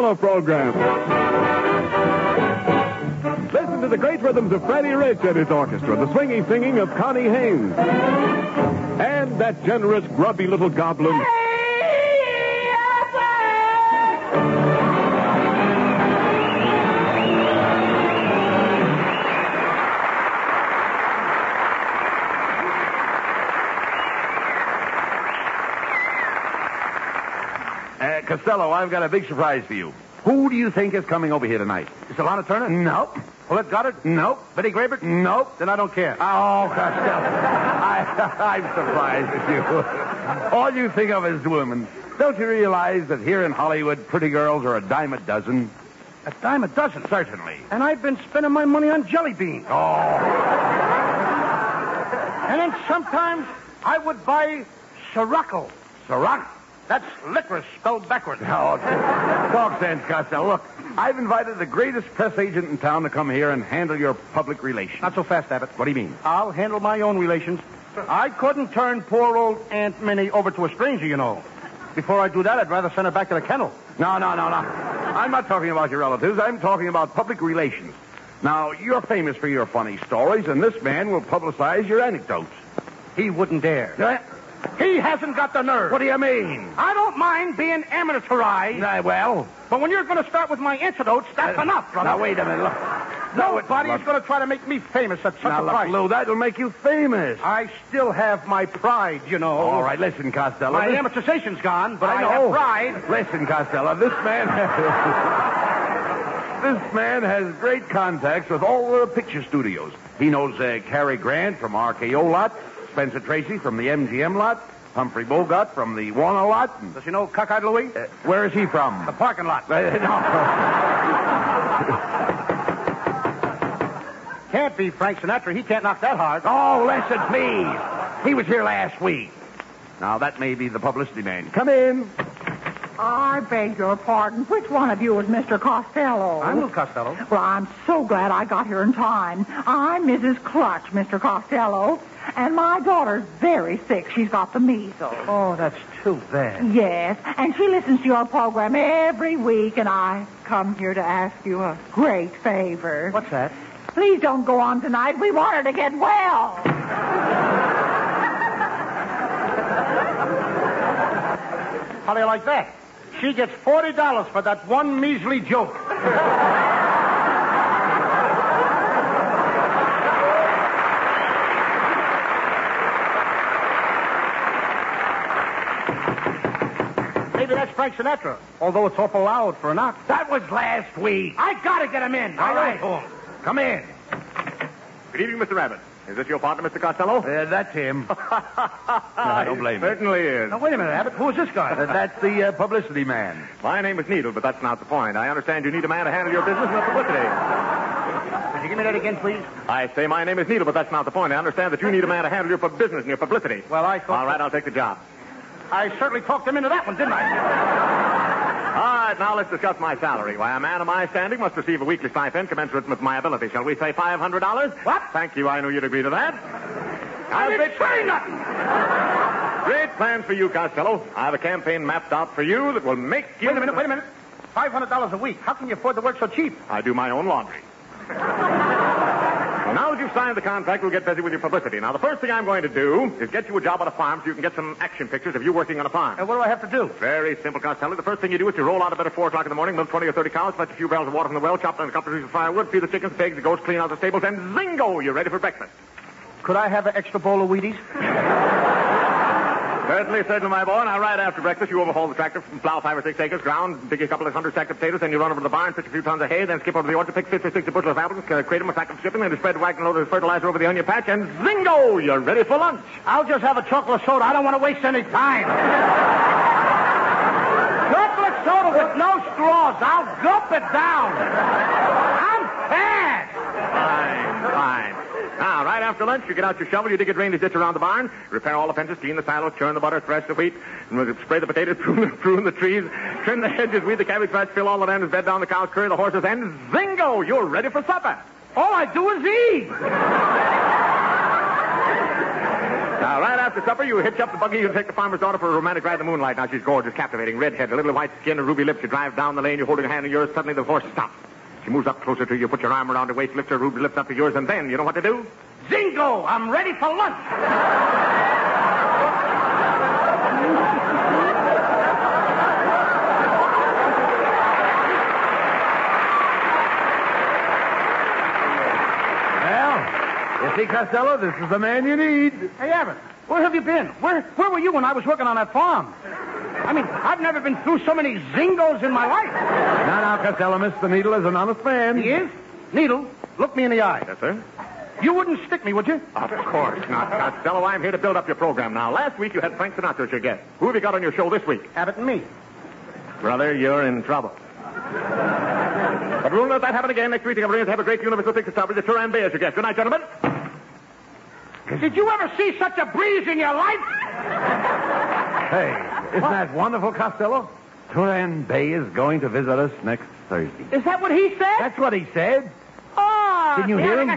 Costello program. Listen to the great rhythms of Freddie Rich and his orchestra, the swinging singing of Connie Haynes, and that generous, grubby little goblin. Costello, I've got a big surprise for you. Who do you think is coming over here tonight? Is it Lana Turner? Nope. Paulette Goddard? Nope. Betty Grable? Nope. Then I don't care. Oh, Costello. I'm surprised at you. All you think of is women. Don't you realize that here in Hollywood, pretty girls are a dime a dozen? A dime a dozen? Certainly. And I've been spending my money on jelly beans. Oh. And then sometimes I would buy Sirocco. Ciroc? That's licorice spelled backwards. Oh, talk sense, Costello. Look, I've invited the greatest press agent in town to come here and handle your public relations. Not so fast, Abbott. What do you mean? I'll handle my own relations. I couldn't turn poor old Aunt Minnie over to a stranger, you know. Before I do that, I'd rather send her back to the kennel. No. I'm not talking about your relatives. I'm talking about public relations. Now, you're famous for your funny stories, and this man will publicize your anecdotes. He wouldn't dare. He hasn't got the nerve. What do you mean? I don't mind being amateurized. Well... But when you're going to start with my anecdotes, that's enough, brother. Now, wait a minute. Look. Nobody is going to try to make me famous at such a price. Lou, that'll make you famous. I still have my pride, you know. All right, listen, Costello. My amortization's gone, but I know. have pride. Listen, Costello, this man... This man has great contacts with all the picture studios. He knows Cary Grant from RKO lot, Spencer Tracy from the MGM lot, Humphrey Bogart from the Warner lot. Does he know Cockeyed Louie? Where is he from? The parking lot. No. Can't be Frank Sinatra. He can't knock that hard. Oh, listen, please. He was here last week. Now, that may be the publicity man. Come in. I beg your pardon. Which one of you is Mr. Costello? I'm Lou Costello. Well, I'm so glad I got here in time. I'm Mrs. Clutch, Mr. Costello. And my daughter's very sick. She's got the measles. Oh, that's too bad. Yes, and she listens to your program every week, and I come here to ask you a great favor. What's that? Please don't go on tonight. We want her to get well. How do you like that? She gets $40 for that one measly joke. Maybe that's Frank Sinatra, although it's awful loud for a knock. That was last week. I gotta get him in. All right. To him. Come in. Good evening, Mr. Abbott. Is this your partner, Mr. Costello? That's him. I don't blame you. Certainly is. Now, wait a minute, Abbott. Who is this guy? That's the publicity man. My name is Needle, but that's not the point. I understand you need a man to handle your business and the publicity. Could you give me that again, please? I say my name is Needle, but that's not the point. I understand that you need a man to handle your business and your publicity. Well, I thought... All right, I'll take the job. I certainly talked him into that one, didn't I? All right, now let's discuss my salary. Why, a man of my standing must receive a weekly stipend commensurate with my ability. Shall we say $500? What? Thank you. I knew you'd agree to that. I didn't say nothing. Great plans for you, Costello. I have a campaign mapped out for you that will make you... Wait a minute. $500 a week. How can you afford to work so cheap? I do my own laundry. Well, now that you've signed the contract, we'll get busy with your publicity. Now, the first thing I'm going to do is get you a job on a farm so you can get some action pictures of you working on a farm. And what do I have to do? Very simple, Costello. The first thing you do is you roll out of bed at 4 o'clock in the morning, milk 20 or 30 cows, fetch a few barrels of water from the well, chop down a couple of pieces of firewood, feed the chickens, pigs, the goats, clean out the stables, and zingo, you're ready for breakfast. Could I have an extra bowl of Wheaties? Certainly, my boy. Now, right after breakfast, you overhaul the tractor, plow 5 or 6 acres, ground, dig a couple of 100 sacks of potatoes, then you run over to the barn, pitch a few tons of hay, then skip over to the orchard, pick 50 or 60 bushels of apples, crate them a sack of shipping, then you spread the wagon load of fertilizer over the onion patch, and zingo! You're ready for lunch. I'll just have a chocolate soda. I don't want to waste any time. Chocolate soda with no straws. I'll gulp it down. I'm fast. Fine. Now, right after lunch, you get out your shovel, you dig a drainage ditch around the barn, repair all the fences, clean the silos, churn the butter, thresh the wheat, and spray the potatoes, prune the trees, trim the hedges, weed the cabbage patch, fill all the land, bed down the cows, curry the horses, and zingo! You're ready for supper. All I do is eat. Now, right after supper, you hitch up the buggy. You take the farmer's daughter for a romantic ride in the moonlight. Now, she's gorgeous, captivating, red-headed, a little white skin, and ruby lips. You drive down the lane. You're holding her hand in yours. Suddenly, the horse stops. She moves up closer to you. Put your arm around her waist, lift her ruby lips up to yours, and then, you know what to do? Zingo! I'm ready for lunch. See, Costello, this is the man you need. Hey, Abbott, where have you been? Where were you when I was working on that farm? I mean, I've never been through so many zingos in my life. Now, Costello, Mr. Needle is an honest man. He is? Needle, look me in the eye. Yes, sir? You wouldn't stick me, would you? Of course not, Costello. I'm here to build up your program now. Last week, you had Frank Sinatra as your guest. Who have you got on your show this week? Abbott and me. Brother, you're in trouble. But we'll let that happen again next week. I'm going to have a great Universal Picture Star with Turan Bay as your guest. Good night, gentlemen. Did you ever see such a breeze in your life? Hey, isn't that wonderful, Costello? Turan Bay is going to visit us next Thursday. Is that what he said? That's what he said. Oh, Didn't you hear him?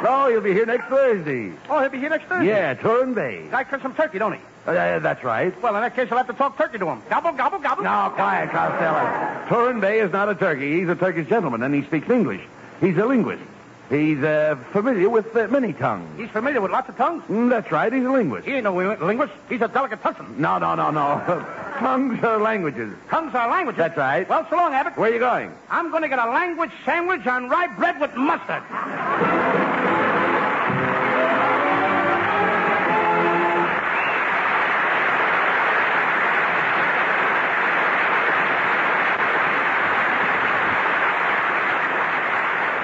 No, he'll be here next Thursday. Oh, he'll be here next Thursday? Yeah, Turan Bay. Guy cooks some turkey, don't he? That's right. Well, in that case, I'll have to talk turkey to him. Gobble, gobble, gobble. No, quiet, Costello. Turan Bay is not a turkey. He's a Turkish gentleman, and he speaks English. He's a linguist. He's familiar with many tongues. He's familiar with lots of tongues? That's right. He's a linguist. He ain't no linguist. He's a delicatessen. No. Tongues are languages. Tongues are languages? That's right. Well, so long, Abbott. Where are you going? I'm going to get a language sandwich on rye bread with mustard.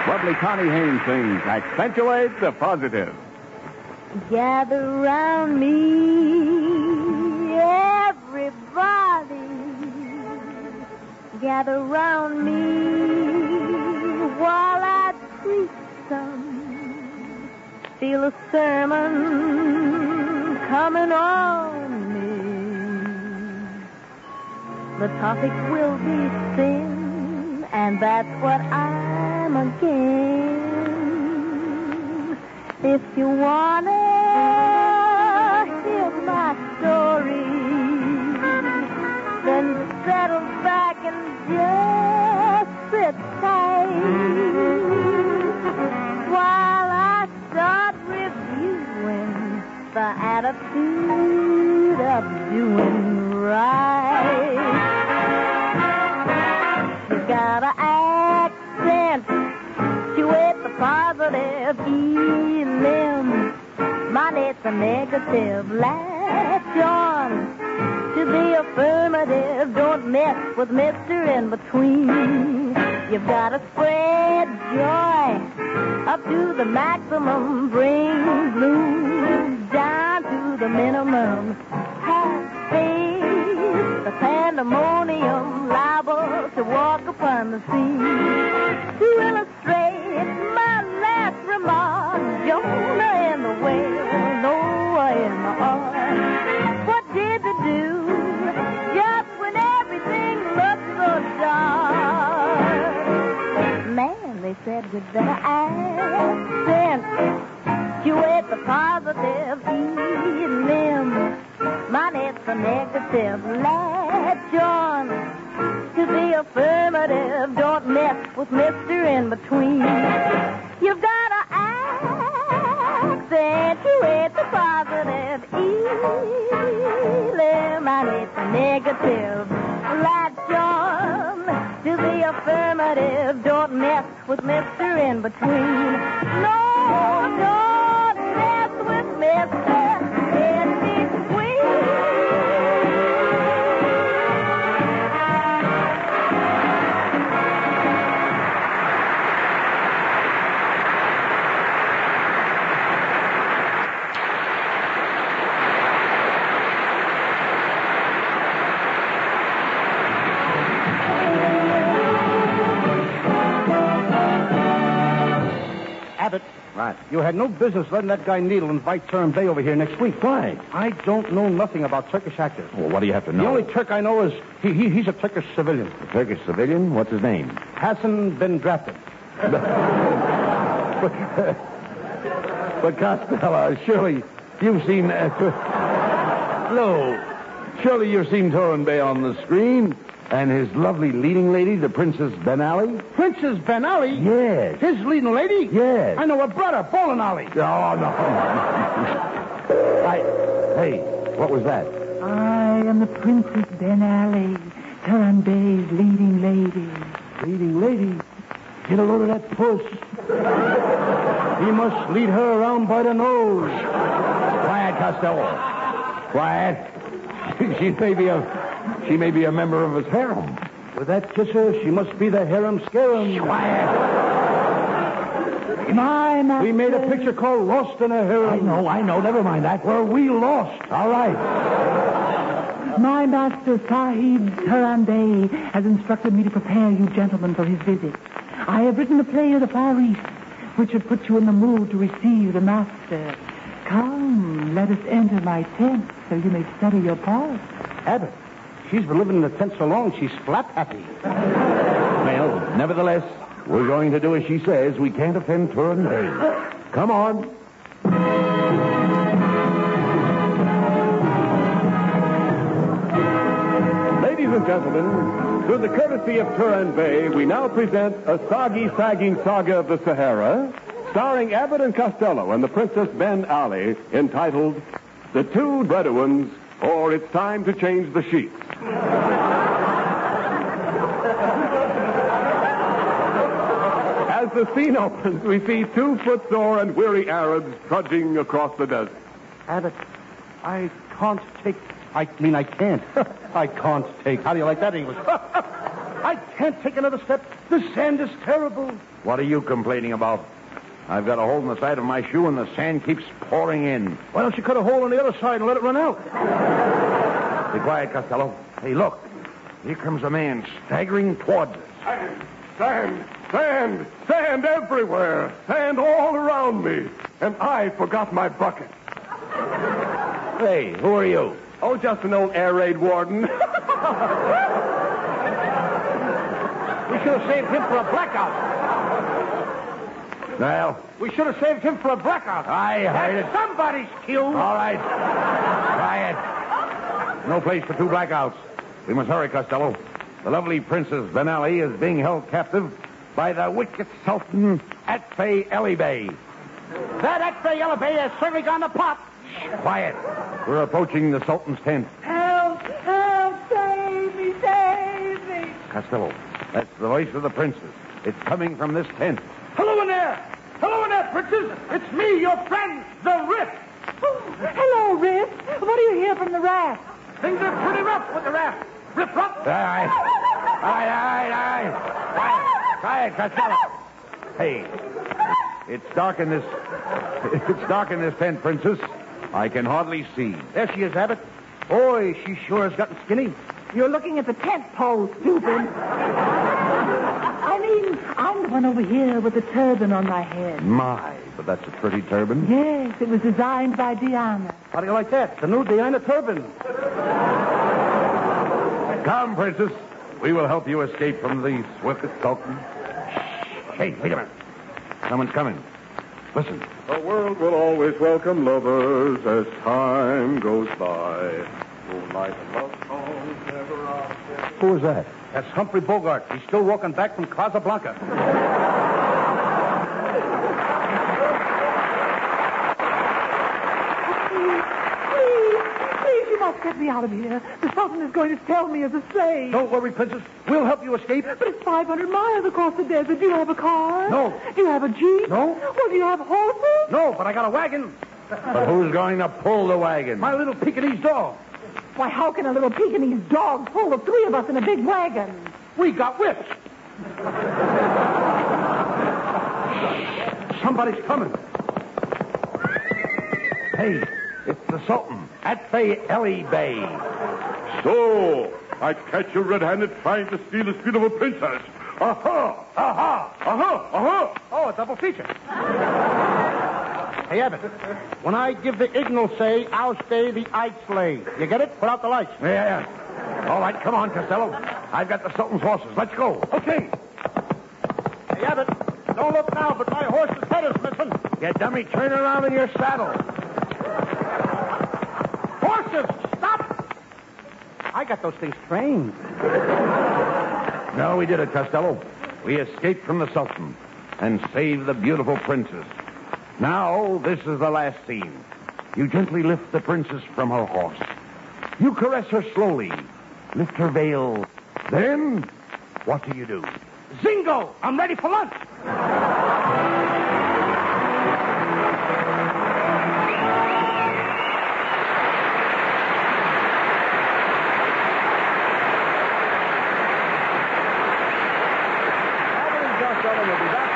Lovely Connie Haynes sings Accentuate the Positive. Gather round me, everybody. Gather round me while I preach some. Feel a sermon coming on me. The topic will be sin, and that's what I'm again. If you wanna hear my story, then settle back and just sit tight while I start reviewing the attitude of doing right. You gotta accentuate the positive, elim. Minus the negative, latch on to the affirmative. Don't mess with Mr. In Between. You've got to spread joy up to the maximum. Bring blues down to the minimum. Have faith, the pandemonium liable to walk upon the scene. To illustrate my last remark, Jonah in the whale, Noah in the ark. What did they do just when everything looked so dark? Man, they said we'd better accentuate the positive, elim. Minus the negative, latch on to the affirmative. Don't mess with Mr. In Between. You've got to accentuate the positive, eliminate the negative. Latch on to the affirmative. Don't mess with Mr. In Between. No, don't mess with Mr. In Between. Abbott. Right. You had no business letting that guy Needle invite Turan Bay over here next week. Why? I don't know nothing about Turkish actors. Well, what do you have to know? The only Turk I know is he's a Turkish civilian. A Turkish civilian? What's his name? Hasn't been drafted. But But Costello, surely you've seen... surely you've seen Turin Bay on the screen. And his lovely leading lady, the Princess Benally? Princess Benally? Yes. His leading lady? Yes. I know her brother, Bolinali. Oh, no. Hey, what was that? I am the Princess Benally, Turin Bay's leading lady. Leading lady? Get a load of that puss. He must lead her around by the nose. Quiet, Costello. Quiet. She may be a member of his harem. With that kisser, she must be the harem scarum. Quiet. My master... We made a picture called Lost in a Harem. I know. Never mind that. Where we lost. All right. My master, Sahib Turin Bay, has instructed me to prepare you gentlemen for his visit. I have written a play of the Far East, which should put you in the mood to receive the master. Come, let us enter my tent so you may study your part. Abbott, she's been living in the tent so long, she's flap happy. Well, nevertheless, we're going to do as she says. We can't offend Turin Bay. Come on. Ladies and gentlemen, through the courtesy of Turin Bay, we now present a soggy-sagging saga of the Sahara, starring Abbott and Costello and the Princess Benally, entitled The Two Bedouins, or It's Time to Change the Sheets. As the scene opens, we see two footsore and weary Arabs trudging across the desert. Abbott, I can't take... I can't. I can't take... How do you like that, English? I can't take another step. The sand is terrible. What are you complaining about? I've got a hole in the side of my shoe and the sand keeps pouring in. Why don't you cut a hole on the other side and let it run out? Be quiet, Costello. Hey, look. Here comes a man staggering towards us. Sand everywhere. Sand all around me. And I forgot my bucket. Hey, who are you? Oh, just an old air raid warden. We should have saved him for a blackout. Well, We should have saved him for a blackout. I heard it. Somebody's killed. All right. Quiet. No place for two blackouts. We must hurry, Costello. The lovely Princess Benally is being held captive by the wicked Sultan Atfay Elibay. That X-ray Elibay has certainly gone to pop. Quiet. We're approaching the Sultan's tent. Help! Help! Save me! Save me! Costello, that's the voice of the princess. It's coming from this tent. Hello in there! Hello in there, princess! It's me, your friend, the Rip! Oh, hello, Rip. What do you hear from the raft? Things are pretty rough with the raft. Rip, rough. All right. Quiet, Costello. Hey, it's dark in this tent, princess. I can hardly see. There she is, Abbott. Boy, she sure has gotten skinny. You're looking at the tent pole, stupid. I'm the one over here with the turban on my head. My, but that's a pretty turban. Yes, it was designed by Diana. How do you like that? The new Diana turban. Come, princess. We will help you escape from the swiftest Sultan. Hey, wait a minute. Someone's coming. Listen. The world will always welcome lovers as time goes by. Moonlight and love songs never out. Who was that? That's Humphrey Bogart. He's still walking back from Casablanca. Please, you must get me out of here. The Sultan is going to sell me as a slave. Don't worry, princess. We'll help you escape. But it's 500 miles across the desert. Do you have a car? No. Do you have a jeep? No. Well, do you have horses? No, but I got a wagon. But who's going to pull the wagon? My little Pekingese dog. Why, how can a little Pekingese dog pull the three of us in a big wagon? We got whips. Somebody's coming. Hey, it's the Sultan, Atfay Elibay. So, I catch you red-handed trying to steal the speed of a princess. Aha! Aha! Aha! Aha! Oh, a double feature. Hey, Abbott, when I give the signal say, I'll stay the I'd slay. You get it? Put out the lights. Yeah. All right, come on, Costello. I've got the Sultan's horses. Let's go. Okay. Hey, Abbott, don't look now, but my horse's head is missing. You dummy, turn around in your saddle. Horses, stop! I got those things trained. No, we did it, Costello. We escaped from the Sultan and saved the beautiful princess. Now, this is the last scene. You gently lift the princess from her horse. You caress her slowly. Lift her veil. Then, what do you do? Zingo! I'm ready for lunch. Abbott and Costello will be back.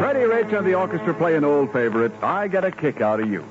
Freddie Rich and the orchestra play an old favorite, I Get a Kick Out of You.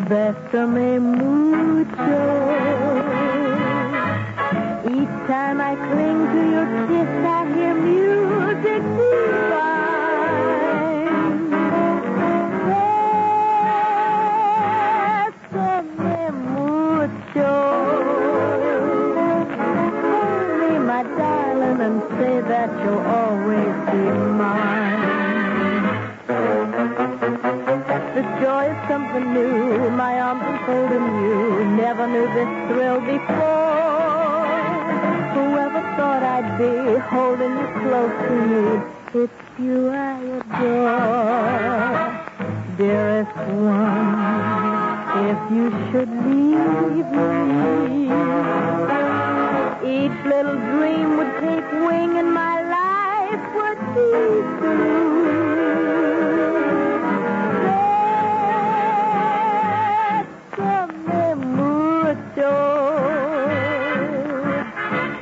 Bésame mucho. Each time I cling to your kiss, I hear music divine. Bésame mucho. Hold me, my darling, and say that you'll always be mine. The joy is something new, my arms enfolding you. Never knew this thrill before. Whoever thought I'd be holding you close to me? It's you I adore. Dearest one, if you should leave me, each little dream would take wing and my life would be through.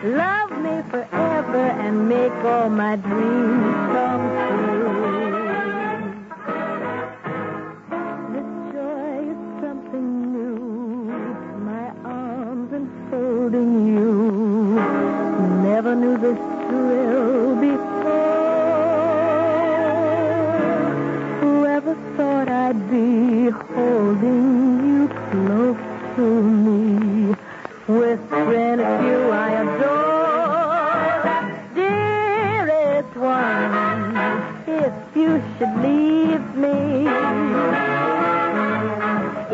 Love me forever and make all my dreams come true. This joy is something new. My arms enfolding you. Never knew this thrill before. Whoever thought I'd be holding you close to me? With gratitude I adore. Dearest one, if you should leave me,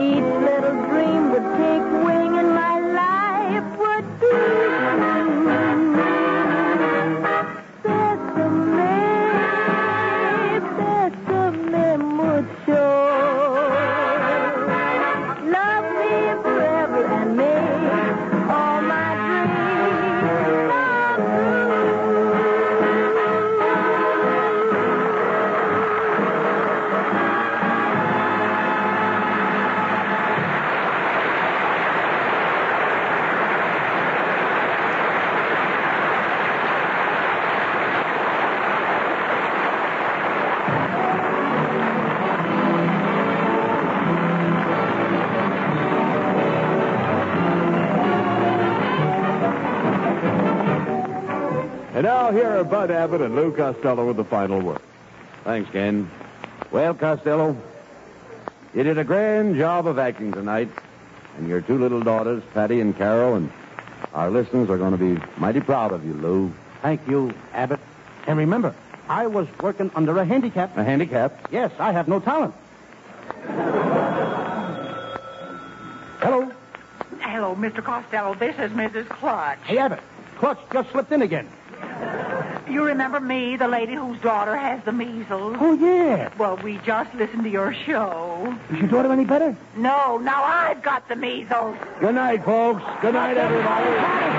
each little dream would take wing and my life would be Bésame mucho. And now here are Bud Abbott and Lou Costello with the final word. Thanks, Ken. Well, Costello, you did a grand job of acting tonight. And your two little daughters, Patty and Carol, and our listeners are going to be mighty proud of you, Lou. Thank you, Abbott. And remember, I was working under a handicap. A handicap? Yes, I have no talent. Hello. Hello, Mr. Costello. This is Mrs. Clutch. Hey, Abbott. Clutch just slipped in again. You remember me, the lady whose daughter has the measles? Oh, yeah. Well, we just listened to your show. Is your daughter any better? No, now I've got the measles. Good night, folks. Good night, everybody.